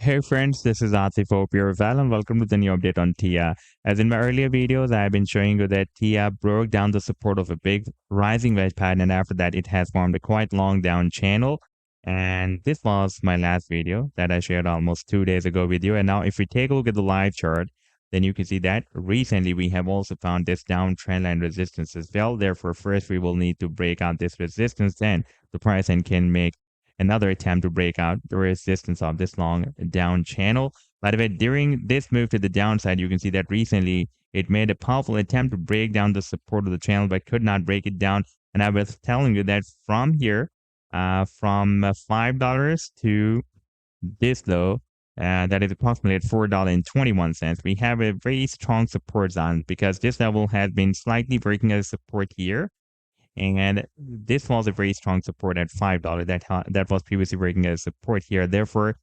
Hey friends, this is Atif. Hope you're well and welcome to the new update on TIA. As in my earlier videos, I've been showing you that TIA broke down the support of a big rising wedge pattern, and after that, it has formed a quite long down channel. And this was my last video that I shared almost 2 days ago with you. And now if we take a look at the live chart, then you can see that recently we have also found this downtrend line resistance as well. Therefore, first we will need to break out this resistance, then the price and can make another attempt to break out the resistance of this long down channel. By the way, during this move to the downside, you can see that recently it made a powerful attempt to break down the support of the channel, but could not break it down. And I was telling you that from here, from $5 to this low, that is approximately at $4.21, we have a very strong support zone because this level has been slightly breaking as support here, and this was a very strong support at $5 that was previously breaking as support here. Therefore,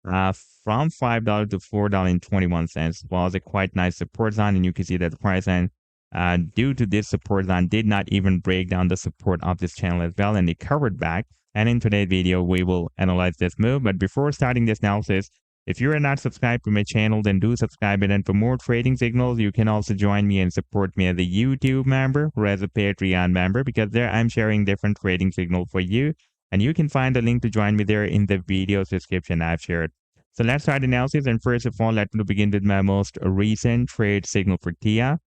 from $5 to $4.21 was a quite nice support zone, and you can see that the price and due to this support zone did not even break down the support of this channel as well, and it covered back. And in today's video, we will analyze this move. But before starting this analysis, if you are not subscribed to my channel, then do subscribe it. And for more trading signals, you can also join me and support me as a YouTube member or as a Patreon member, because there I'm sharing different trading signals for you. And you can find the link to join me there in the video's description I've shared. So let's start analysis. And first of all, let me begin with my most recent trade signal for TIA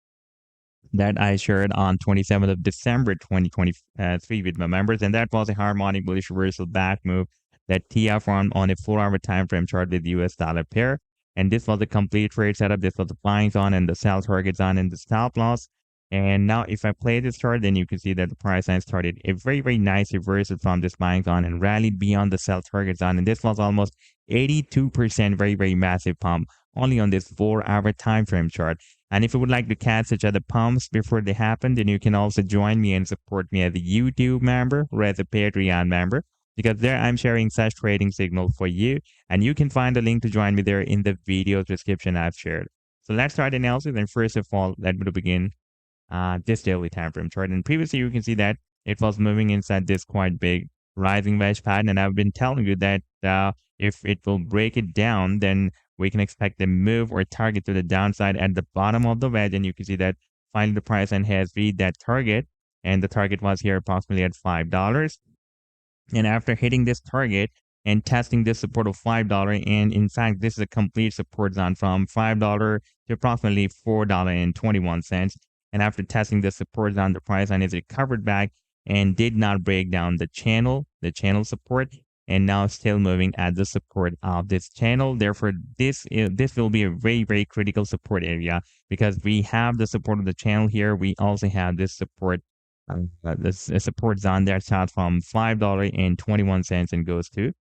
that I shared on 27th of December 2023 with my members. And that was a harmonic bullish reversal back move that TIA formed on a 4-hour time frame chart with US dollar pair. And this was a complete trade setup. This was the buying zone and the sell target zone and the stop loss. And now if I play this chart, then you can see that the price line started a very nice reversal from this buying zone and rallied beyond the sell target zone. And this was almost 82% very massive pump only on this 4-hour time frame chart. And if you would like to catch such other pumps before they happen, then you can also join me and support me as a YouTube member or as a Patreon member, because there I'm sharing such trading signals for you, and you can find the link to join me there in the video description I've shared. So let's start analysis. And first of all, let me begin this daily time frame chart. And previously you can see that it was moving inside this quite big rising wedge pattern, and I've been telling you that if it will break it down, then we can expect a move or target to the downside at the bottom of the wedge. And you can see that finally the price and has reached that target, and the target was here approximately at $5. And after hitting this target and testing this support of $5, and in fact, this is a complete support zone from $5 to approximately $4.21. And after testing the support zone, the price line is recovered back and did not break down the channel support, and now still moving at the support of this channel. Therefore, this will be a very critical support area, because we have the support of the channel here. We also have this support this support zone that starts from $5.21 and goes to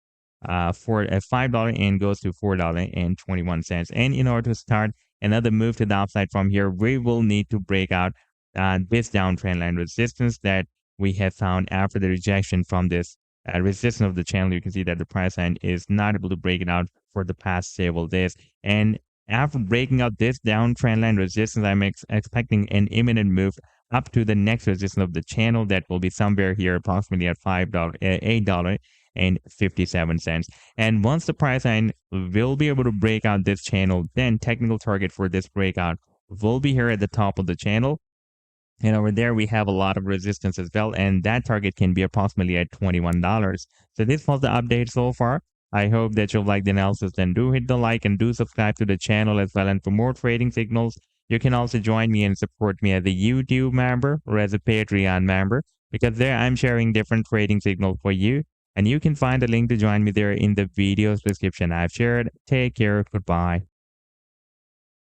$5 and goes to $4.21. And in order to start another move to the upside from here, we will need to break out this downtrend line resistance that we have found after the rejection from this resistance of the channel. You can see that the price line is not able to break it out for the past several days. And after breaking out this downtrend line resistance, I'm expecting an imminent move up to the next resistance of the channel that will be somewhere here approximately at $8.57. And once the price line will be able to break out this channel, then technical target for this breakout will be here at the top of the channel. And over there, we have a lot of resistance as well, and that target can be approximately at $21. So this was the update so far. I hope that you'll like the analysis. Then do hit the like and do subscribe to the channel as well. And for more trading signals, you can also join me and support me as a YouTube member or as a Patreon member, because there I'm sharing different trading signals for you. And you can find a link to join me there in the video's description I've shared. Take care. Goodbye.